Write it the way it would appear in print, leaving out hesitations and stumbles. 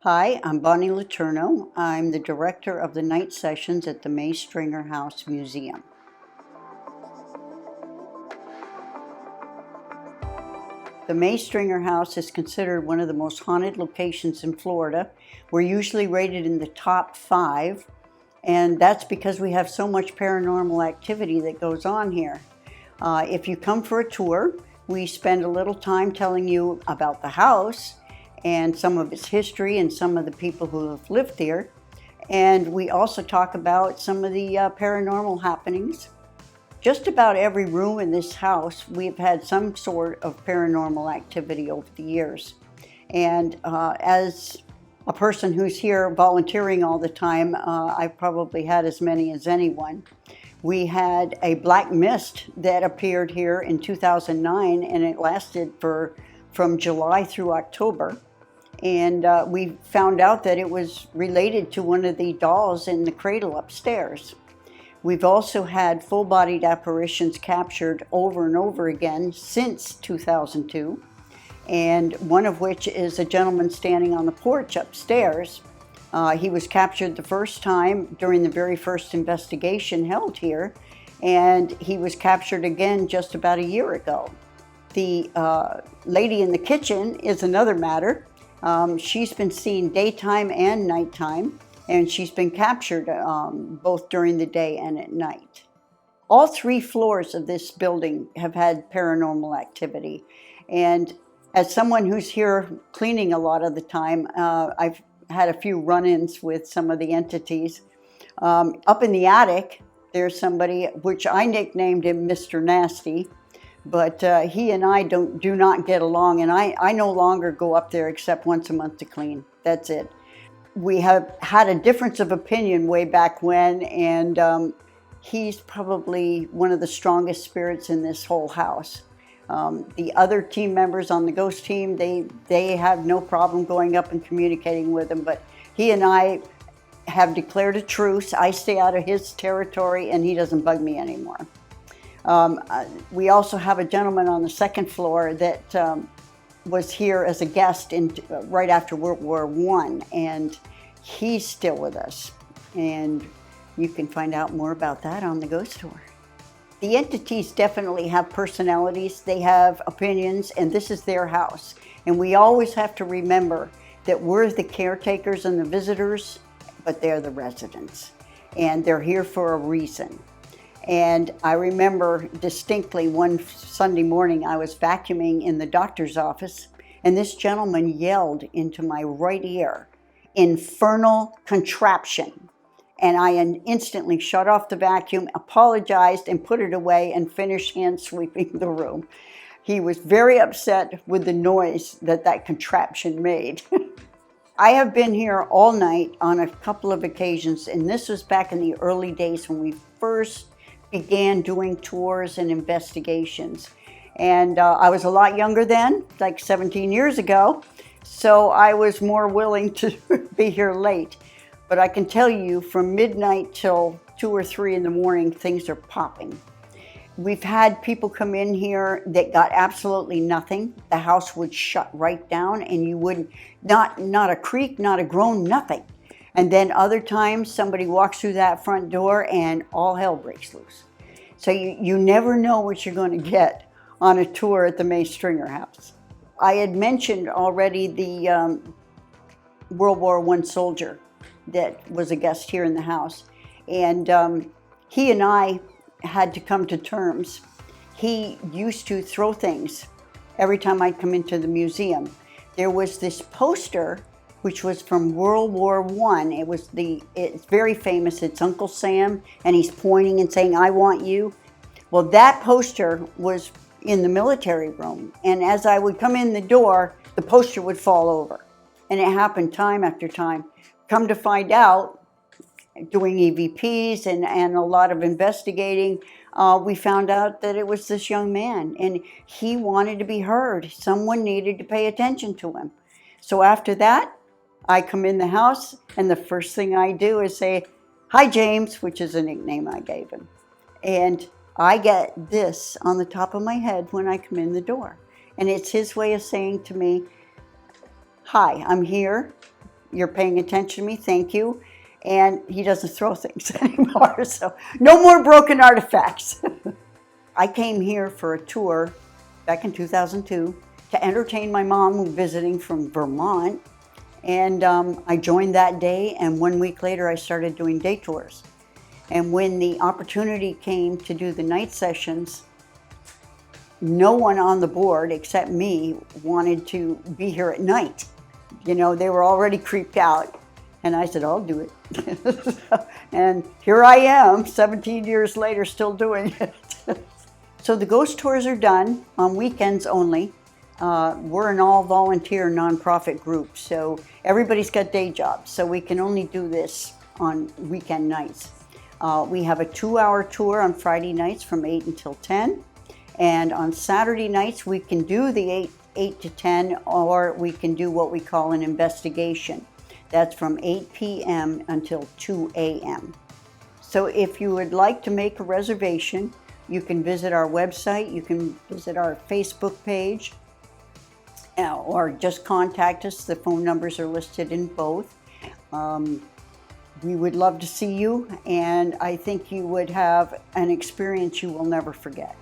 Hi, I'm Bonnie Letourne. I'm the director of the night sessions at the May Stringer House Museum. The May Stringer House is considered one of the most haunted locations in Florida. We're usually rated in the top 5, and that's because we have so much paranormal activity that goes on here. If you come for a tour, we spend a little time telling you about the house and some of its history and some of the people who have lived here. And we also talk about some of the paranormal happenings. Just about every room in this house, we've had some sort of paranormal activity over the years. And as a person who's here volunteering all the time, I've probably had as many as anyone. We had a black mist that appeared here in 2009, and it lasted from July through October. And we found out that it was related to one of the dolls in the cradle upstairs. We've also had full-bodied apparitions captured over and over again since 2002, and one of which is a gentleman standing on the porch upstairs. He was captured the first time during the very first investigation held here, and he was captured again just about a year ago. The lady in the kitchen is another matter. She's been seen daytime and nighttime, and she's been captured both during the day and at night. All 3 floors of this building have had paranormal activity, and as someone who's here cleaning a lot of the time, I've had a few run-ins with some of the entities. Up in the attic, there's somebody, which I nicknamed him Mr. Nasty. But he and I do not get along, and I no longer go up there except once a month to clean. That's it. We have had a difference of opinion way back when, and he's probably one of the strongest spirits in this whole house. The other team members on the ghost team, they have no problem going up and communicating with him, but he and I have declared a truce. I stay out of his territory, and he doesn't bug me anymore. We also have a gentleman on the 2nd floor that was here as a guest right after World War I, and he's still with us. And you can find out more about that on the ghost tour. The entities definitely have personalities, they have opinions, and this is their house. And we always have to remember that we're the caretakers and the visitors, but they're the residents. And they're here for a reason. And I remember distinctly one Sunday morning I was vacuuming in the doctor's office, and this gentleman yelled into my right ear, "Infernal contraption." And I instantly shut off the vacuum, apologized, and put it away and finished hand sweeping the room. He was very upset with the noise that contraption made. I have been here all night on a couple of occasions, and this was back in the early days when we first began doing tours and investigations. And I was a lot younger then, like 17 years ago, so I was more willing to be here late. But I can tell you from midnight till 2 or 3 in the morning, things are popping. We've had people come in here that got absolutely nothing. The house would shut right down, and you wouldn't, not a creak, not a groan, nothing. And then other times somebody walks through that front door and all hell breaks loose. So you never know what you're going to get on a tour at the May Stringer House. I had mentioned already the World War I soldier that was a guest here in the house. And he and I had to come to terms. He used to throw things every time I'd come into the museum. There was this poster which was from World War I. It's very famous. It's Uncle Sam, and he's pointing and saying, "I want you." Well, that poster was in the military room, and as I would come in the door, the poster would fall over. And it happened time after time. Come to find out, doing EVPs and a lot of investigating, we found out that it was this young man, and he wanted to be heard. Someone needed to pay attention to him. So after that, I come in the house, and the first thing I do is say, "Hi, James," which is a nickname I gave him. And I get this on the top of my head when I come in the door. And it's his way of saying to me, "Hi, I'm here. you're paying attention to me, thank you. And he doesn't throw things anymore, so no more broken artifacts. I came here for a tour back in 2002 to entertain my mom, who was visiting from Vermont. And I joined that day, and 1 week later I started doing day tours. And when the opportunity came to do the night sessions, no one on the board except me wanted to be here at night. You know, they were already creeped out. And I said, I'll do it. And here I am, 17 years later, still doing it. So the ghost tours are done on weekends only. We're an all-volunteer nonprofit group, so everybody's got day jobs, so we can only do this on weekend nights. We have a 2-hour tour on Friday nights from 8 until 10, and on Saturday nights we can do the 8 to 10, or we can do what we call an investigation. That's from 8 p.m. until 2 a.m. So if you would like to make a reservation, you can visit our website, you can visit our Facebook page, or just contact us. The phone numbers are listed in both. We would love to see you, and I think you would have an experience you will never forget.